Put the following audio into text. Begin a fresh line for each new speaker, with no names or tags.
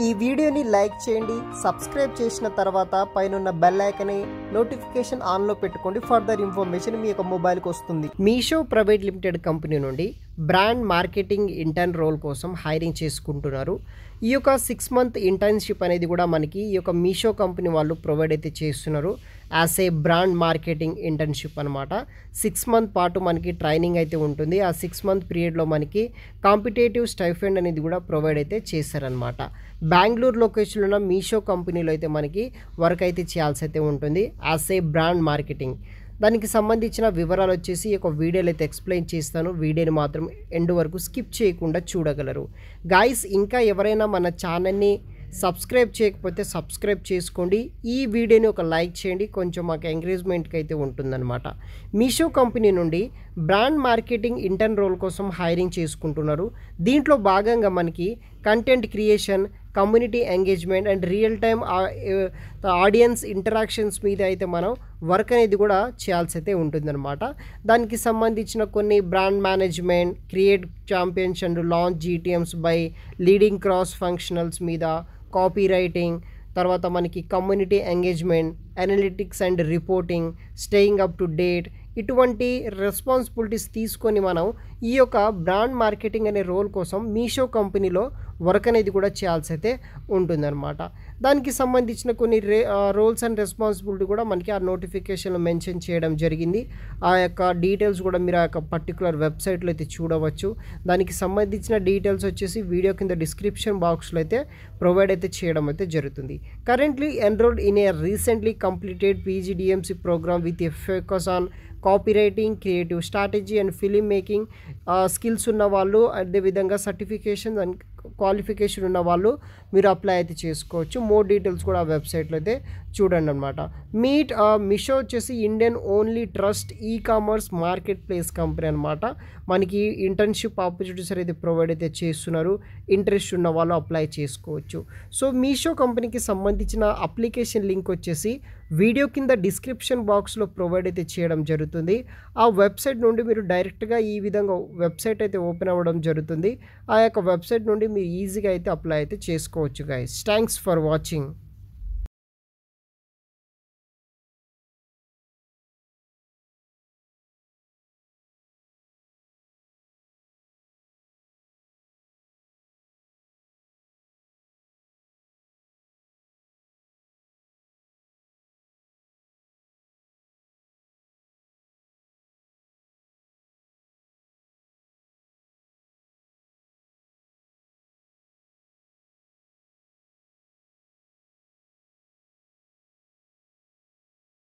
ఈ వీడియోని లైక్ చేయండి, సబ్స్క్రైబ్ చేసిన తర్వాత పైన బెల్ ఐకాన్ని నోటిఫికేషన్ ఆన్లో పెట్టుకోండి. ఫర్దర్ ఇన్ఫర్మేషన్ మీ యొక్క మొబైల్కి వస్తుంది. మీషో ప్రైవేట్ లిమిటెడ్ కంపెనీ నుండి బ్రాండ్ మార్కెటింగ్ ఇంటర్న్ రోల్ కోసం హైరింగ్ చేసుకుంటున్నారు. ఈ యొక్క 6 month ఇంటర్న్షిప్ అనేది కూడా మనకి ఈ యొక్క మీషో కంపెనీ వాళ్ళు ప్రొవైడ్ అయితే చేస్తున్నారు. As a brand marketing internship అనమాట. 6 month పాటు మనకి ట్రైనింగ్ అయితే ఉంటుంది. ఆ 6 month పీరియడ్లో మనకి కాంపిటేటివ్ స్టైఫండ్ అనేది కూడా ప్రొవైడ్ అయితే చేశారనమాట. బెంగళూరు లొకేషన్లో ఉన్న మీషో కంపెనీలో అయితే మనకి వర్క్ అయితే చేయాల్సి అయితే ఉంటుంది యాజ్ ఏ బ్రాండ్ మార్కెటింగ్. దానికి సంబంధించిన వివరాలు వచ్చేసి ఈ యొక్క వీడియోలో అయితే ఎక్స్ప్లెయిన్ చేస్తాను. వీడియోని మాత్రం ఎండ్ వరకు స్కిప్ చేయకుండా చూడగలరు. గైస్, ఇంకా ఎవరైనా మన ఛానల్ని సబ్స్క్రైబ్ చేయకపోతే సబ్స్క్రైబ్ చేసుకోండి. ఈ వీడియోని ఒక లైక్ చేయండి, కొంచెం మాకు ఎంకరేజ్మెంట్కి అయితే ఉంటుందన్నమాట. మీషో కంపెనీ నుండి బ్రాండ్ మార్కెటింగ్ ఇంటర్న్ రోల్ కోసం హైరింగ్ చేసుకుంటున్నారు. దీంట్లో భాగంగా మనకి content creation, community engagement and real time audience interactions మీద అయితే మనం వర్క్ అనేది కూడా చేయాల్సి అయితే ఉంటుందన్నమాట. దానికి సంబంధించిన కొన్ని brand management, create champions and launch GTMs by leading cross functionals మీద, కాపీ రైటింగ్, తర్వాత మనకి community engagement, analytics and reporting, staying up to date, ఇటువంటి రెస్పాన్సిబిలిటీస్ తీసుకొని మనం ఈ యొక్క బ్రాండ్ మార్కెటింగ్ అనే రోల్ కోసం మీషో కంపెనీలో వర్క్ అనేది కూడా చేయాల్సి అయితే ఉంటుందన్నమాట. దానికి సంబంధించిన కొన్ని రోల్స్ అండ్ రెస్పాన్సిబిలిటీ కూడా మనకి ఆ నోటిఫికేషన్లో మెన్షన్ చేయడం జరిగింది. ఆ యొక్క డీటెయిల్స్ కూడా మీరు ఆ యొక్క పర్టికులర్ వెబ్సైట్లో అయితే చూడవచ్చు. దానికి సంబంధించిన డీటెయిల్స్ వచ్చేసి వీడియో కింద డిస్క్రిప్షన్ బాక్స్లో అయితే ప్రొవైడ్ అయితే చేయడం అయితే జరుగుతుంది. Currently enrolled in a recently completed PGDMC program with a focus on copy writing, creative strategy and film making skills ఉన్న వాళ్ళు, అదేవిధంగా సర్టిఫికేషన్ అండ్ క్వాలిఫికేషన్ ఉన్న వాళ్ళు మీరు అప్లై అయితే చేసుకోవచ్చు. మోర్ డీటెయిల్స్ కూడా ఆ వెబ్సైట్లో అయితే చూడండి అనమాట. మీషో వచ్చేసి Indian only trust commerce market place company అనమాట. మనకి ఇంటర్న్షిప్ ఆపర్చునిటీస్ అయితే ప్రొవైడ్ అయితే చేస్తున్నారు. ఇంట్రెస్ట్ ఉన్న వాళ్ళు అప్లై చేసుకోవచ్చు. సో మీషో కంపెనీకి సంబంధించిన అప్లికేషన్ లింక్ వచ్చేసి వీడియో కింద డిస్క్రిప్షన్ బాక్స్లో ప్రొవైడ్ అయితే చేయడం జరుగుతుంది. ఆ వెబ్సైట్ నుండి మీరు డైరెక్ట్గా ఈ విధంగా వెబ్సైట్ అయితే ఓపెన్ అవ్వడం జరుగుతుంది. ఆ యొక్క వెబ్సైట్ నుండి మీరు ఈజీగా అయితే అప్లై అయితే చేసుకోవచ్చు గైస్. Thanks for watching.